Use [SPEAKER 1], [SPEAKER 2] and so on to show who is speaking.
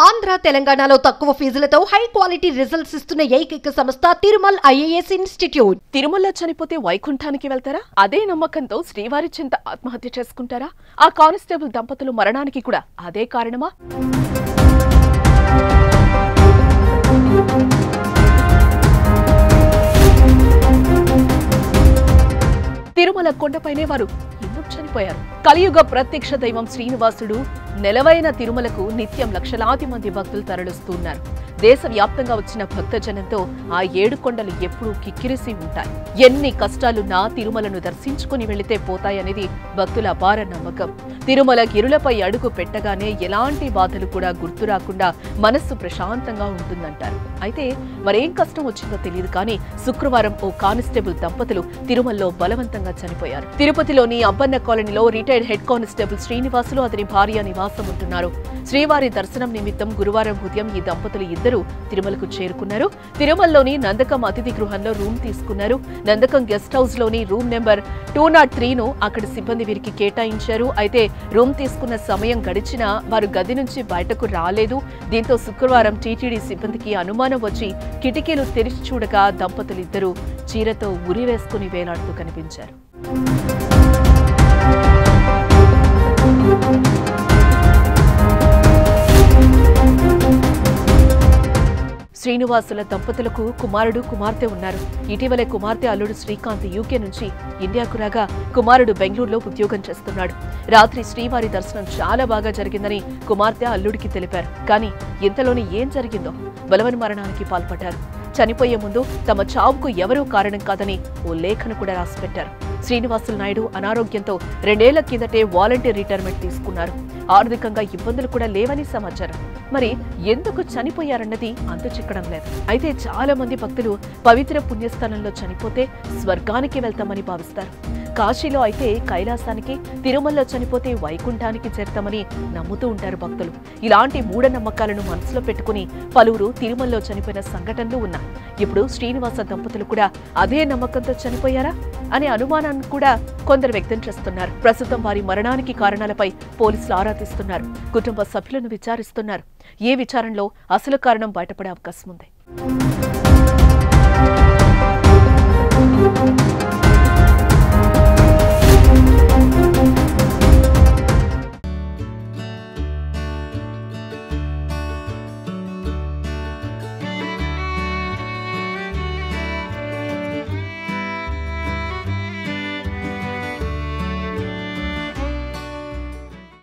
[SPEAKER 1] ఆంధ్ర తెలంగాణలో తక్కువ ఫీజులతో high quality results ఇస్తున్న ఏకైక సంస్థ తిరుమల్ ఐఏఎస్ ఇన్స్టిట్యూట్.
[SPEAKER 2] తిరుమల చనిపోతే వైకుంఠానికి వెళ్తారా? అదే నమ్మకంతో శ్రీవారి చింత ఆత్మహత్య చేసుకుంటారా? ఆ కానిస్టేబుల్ దంపతులు మరణానికి కూడా అదే కారణమా? తిరుమల కొండపైనే వారు ఎందుకు చనిపోయారు? కలియుగ ప్రత్యక్ష దైవం శ్రీనివాసుడు నెలవైన తిరుమలకు నిత్యం లక్షలాది మంది భక్తులు తరలిస్తున్నారు. దేశవ్యాప్తంగా వచ్చిన భక్తజనంతో ఆ 7 కొండలు ఎప్పుడూ కిక్కిరిసి ఉంటాయి. ఎన్ని కష్టాలున్నా తిరుమలను దర్శించుకుని వెళితే పోతాయనేది భక్తుల అపార నమ్మకం. తిరుమల గిరులపై అడుగు పెట్టగానే ఎలాంటి బాధలు కూడా గుర్తు రాకుండా మనస్సు ప్రశాంతంగా ఉంటుందంటారు. అయితే మరేం కష్టం వచ్చిందో తెలియదు కానీ శుక్రవారం ఓ కానిస్టేబుల్ దంపతులు తిరుమలలో బలవంతంగా చనిపోయారు. తిరుపతిలోని అబ్బన్న కాలనీలో రిటైర్డ్ హెడ్ కానిస్టేబుల్ శ్రీనివాసులు అతని భార్య నివాసం ఉంటున్నారు. శ్రీవారి దర్శనం నిమిత్తం గురువారం ఉదయం ఈ దంపతులు ఇద్దరు తిరుమలకు చేరుకున్నారు. తిరుమలలోని నందకం అతిథి గృహంలో రూమ్ తీసుకున్నారు. నందకం గెస్ట్ హౌస్ లోని రూమ్ నెంబర్ 203ను అక్కడి సిబ్బంది వీరికి కేటాయించారు. అయితే రూమ్ తీసుకున్న సమయం గడిచినా వారు గది నుంచి బయటకు రాలేదు. దీంతో శుక్రవారం టీటీడీ సిబ్బందికి అనుమానం వచ్చి కిటికీలు తెరిచి చూడగా దంపతులిద్దరూ చీరతో ఉరివేసుకుని వేలాడుతూ కనిపించారు. శ్రీనివాసుల దంపతులకు కుమారుడు కుమార్తె ఉన్నారు. ఇటీవలే కుమార్తె అల్లుడు శ్రీకాంత్ యూకే నుంచి ఇండియాకు రాగా కుమారుడు బెంగళూరులో ఉద్యోగం చేస్తున్నాడు. రాత్రి శ్రీవారి దర్శనం చాలా బాగా జరిగిందని కుమార్తె అల్లుడికి తెలిపారు. కానీ ఇంతలోని ఏం జరిగిందో బలవన్ మరణానికి పాల్పడ్డారు. చనిపోయే ముందు తమ చావుకు ఎవరూ కారణం కాదని ఓ లేఖను కూడా రాసిపెట్టారు. శ్రీనివాసులు నాయుడు అనారోగ్యంతో 2 ఏళ్ల కిందటే వాలంటీర్ రిటైర్మెంట్ తీసుకున్నారు. ఆర్థికంగా ఇబ్బందులు కూడా లేవని సమాచారం. మరి ఎందుకు చనిపోయారన్నది అంతు చిక్కడం లేదు. అయితే చాలా మంది భక్తులు పవిత్ర పుణ్యస్థానంలో చనిపోతే స్వర్గానికి వెళ్తామని భావిస్తారు. కాశీలో అయితే కైలాసానికి, తిరుమలలో చనిపోతే వైకుంఠానికి చేరతామని నమ్ముతూ ఉంటారు భక్తులు. ఇలాంటి మూఢనమ్మకాలను మనసులో పెట్టుకుని పలువురు తిరుమలలో చనిపోయిన సంఘటనలు ఉన్నాయి. ఇప్పుడు శ్రీనివాస దంపతులు కూడా అదే నమ్మకంతో చనిపోయారా అనే అనుమానాన్ని కూడా కొందరు వ్యక్తం చేస్తున్నారు. ప్రస్తుతం వారి మరణానికి కారణాలపై పోలీసులు ఆరా తీస్తున్నారు. కుటుంబ సభ్యులను విచారిస్తున్నారు. ఏ విచారణలో అసలు కారణం బయటపడే అవకాశం ఉంది.